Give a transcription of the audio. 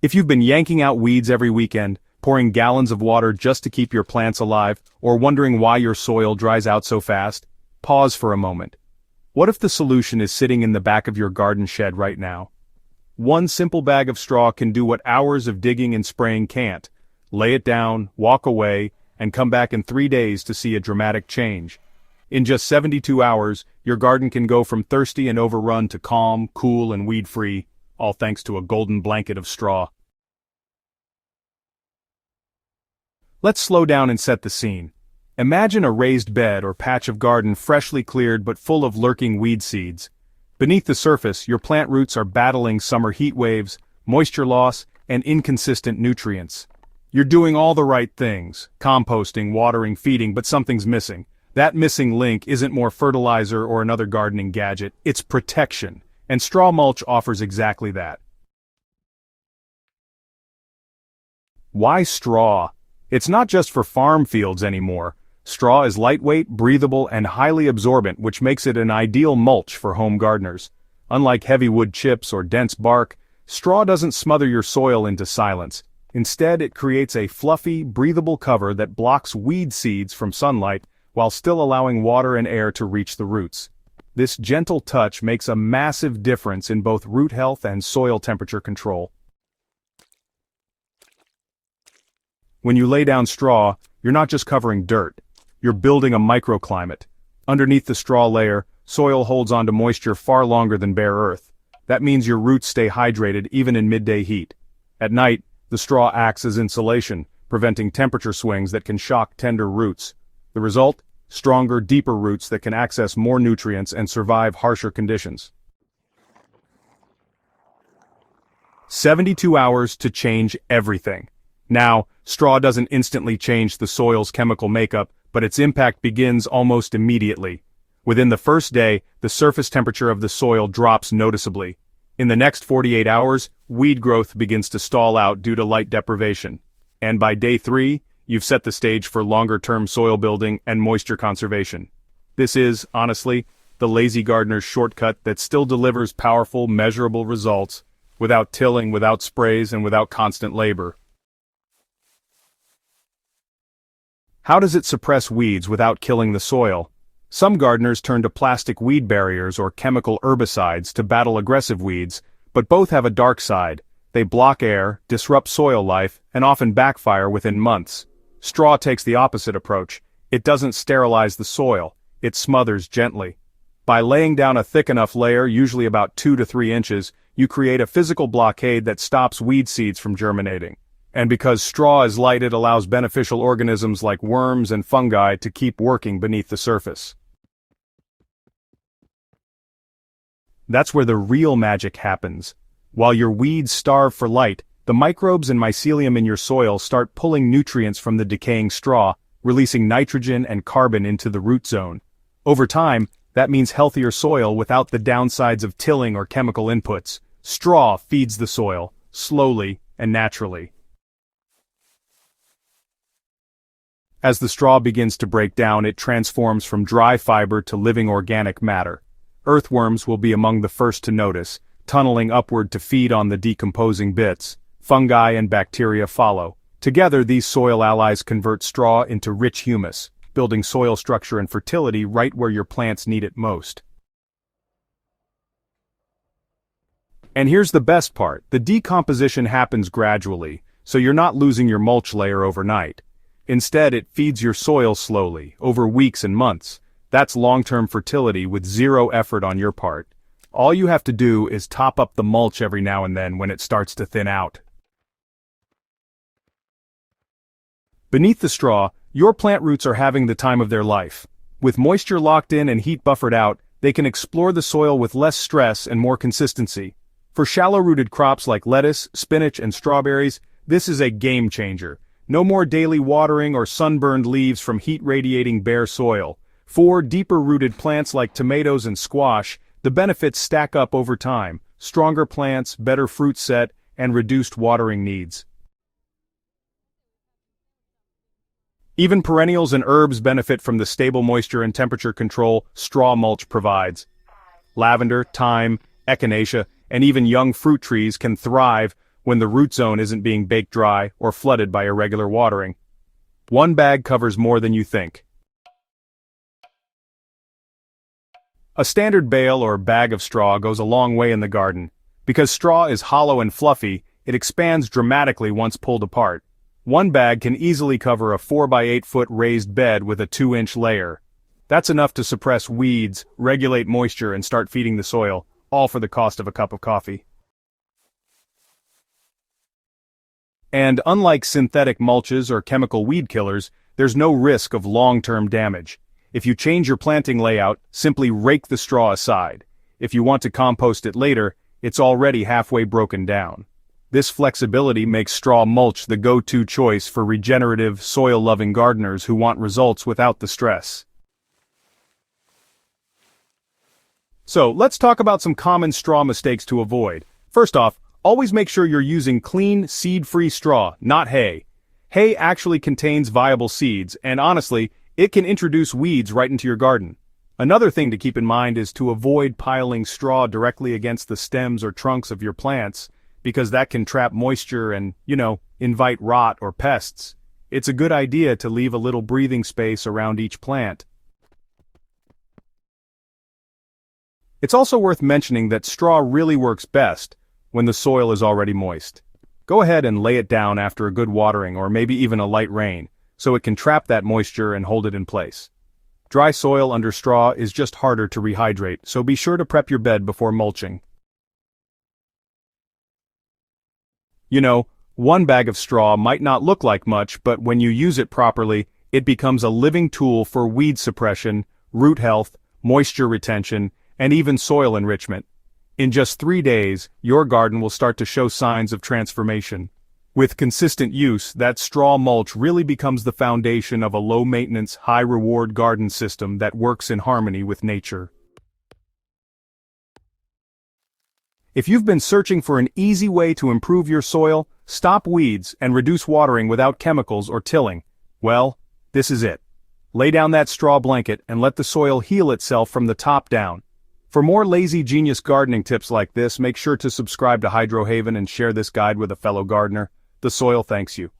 If you've been yanking out weeds every weekend, pouring gallons of water just to keep your plants alive, or wondering why your soil dries out so fast, pause for a moment. What if the solution is sitting in the back of your garden shed right now? One simple bag of straw can do what hours of digging and spraying can't. Lay it down, walk away, and come back in 3 days to see a dramatic change. In just 72 hours, your garden can go from thirsty and overrun to calm, cool, and weed-free, all thanks to a golden blanket of straw. Let's slow down and set the scene. Imagine a raised bed or patch of garden freshly cleared but full of lurking weed seeds. Beneath the surface, your plant roots are battling summer heat waves, moisture loss, and inconsistent nutrients. You're doing all the right things, composting, watering, feeding, but something's missing. That missing link isn't more fertilizer or another gardening gadget, it's protection, and straw mulch offers exactly that. Why straw? It's not just for farm fields anymore. Straw is lightweight, breathable, and highly absorbent, which makes it an ideal mulch for home gardeners. Unlike heavy wood chips or dense bark, straw doesn't smother your soil into silence. Instead, it creates a fluffy, breathable cover that blocks weed seeds from sunlight while still allowing water and air to reach the roots. This gentle touch makes a massive difference in both root health and soil temperature control. When you lay down straw, you're not just covering dirt. You're building a microclimate. Underneath the straw layer, soil holds onto moisture far longer than bare earth. That means your roots stay hydrated even in midday heat. At night, the straw acts as insulation, preventing temperature swings that can shock tender roots. The result? Stronger, deeper roots that can access more nutrients and survive harsher conditions. 72 hours to change everything. Now, straw doesn't instantly change the soil's chemical makeup, but its impact begins almost immediately. Within the first day, the surface temperature of the soil drops noticeably. In the next 48 hours, weed growth begins to stall out due to light deprivation. And by day 3, you've set the stage for longer-term soil building and moisture conservation. This is, honestly, the lazy gardener's shortcut that still delivers powerful, measurable results, without tilling, without sprays, and without constant labor. How does it suppress weeds without killing the soil? Some gardeners turn to plastic weed barriers or chemical herbicides to battle aggressive weeds, but both have a dark side. They block air, disrupt soil life, and often backfire within months. Straw takes the opposite approach. It doesn't sterilize the soil, it smothers gently. By laying down a thick enough layer, usually about 2 to 3 inches, you create a physical blockade that stops weed seeds from germinating. And because straw is light, it allows beneficial organisms like worms and fungi to keep working beneath the surface. That's where the real magic happens. While your weeds starve for light, the microbes and mycelium in your soil start pulling nutrients from the decaying straw, releasing nitrogen and carbon into the root zone. Over time, that means healthier soil without the downsides of tilling or chemical inputs. Straw feeds the soil, slowly and naturally. As the straw begins to break down, it transforms from dry fiber to living organic matter. Earthworms will be among the first to notice, tunneling upward to feed on the decomposing bits. Fungi and bacteria follow. Together, these soil allies convert straw into rich humus, building soil structure and fertility right where your plants need it most. And here's the best part. The decomposition happens gradually, so you're not losing your mulch layer overnight. Instead, it feeds your soil slowly, over weeks and months. That's long-term fertility with zero effort on your part. All you have to do is top up the mulch every now and then when it starts to thin out. Beneath the straw, your plant roots are having the time of their life. With moisture locked in and heat buffered out, they can explore the soil with less stress and more consistency. For shallow-rooted crops like lettuce, spinach, and strawberries, this is a game changer. No more daily watering or sunburned leaves from heat-radiating bare soil. For deeper-rooted plants like tomatoes and squash, the benefits stack up over time: stronger plants, better fruit set, and reduced watering needs. Even perennials and herbs benefit from the stable moisture and temperature control straw mulch provides. Lavender, thyme, echinacea, and even young fruit trees can thrive when the root zone isn't being baked dry or flooded by irregular watering. One bag covers more than you think. A standard bale or bag of straw goes a long way in the garden. Because straw is hollow and fluffy, it expands dramatically once pulled apart. One bag can easily cover a 4 by 8 foot raised bed with a 2-inch layer. That's enough to suppress weeds, regulate moisture, and start feeding the soil, all for the cost of a cup of coffee. And unlike synthetic mulches or chemical weed killers, there's no risk of long-term damage. If you change your planting layout, simply rake the straw aside. If you want to compost it later, it's already halfway broken down. This flexibility makes straw mulch the go-to choice for regenerative, soil-loving gardeners who want results without the stress. So, let's talk about some common straw mistakes to avoid. First off, always make sure you're using clean, seed-free straw, not hay. Hay actually contains viable seeds, and honestly, it can introduce weeds right into your garden. Another thing to keep in mind is to avoid piling straw directly against the stems or trunks of your plants, because that can trap moisture and, invite rot or pests. It's a good idea to leave a little breathing space around each plant. It's also worth mentioning that straw really works best when the soil is already moist. Go ahead and lay it down after a good watering or maybe even a light rain, so it can trap that moisture and hold it in place. Dry soil under straw is just harder to rehydrate, so be sure to prep your bed before mulching. One bag of straw might not look like much, but when you use it properly, it becomes a living tool for weed suppression, root health, moisture retention, and even soil enrichment. In just 3 days, your garden will start to show signs of transformation. With consistent use, that straw mulch really becomes the foundation of a low-maintenance, high-reward garden system that works in harmony with nature. If you've been searching for an easy way to improve your soil, stop weeds, and reduce watering without chemicals or tilling, well, this is it. Lay down that straw blanket and let the soil heal itself from the top down. For more lazy genius gardening tips like this, make sure to subscribe to Hydrohaven and share this guide with a fellow gardener. The soil thanks you.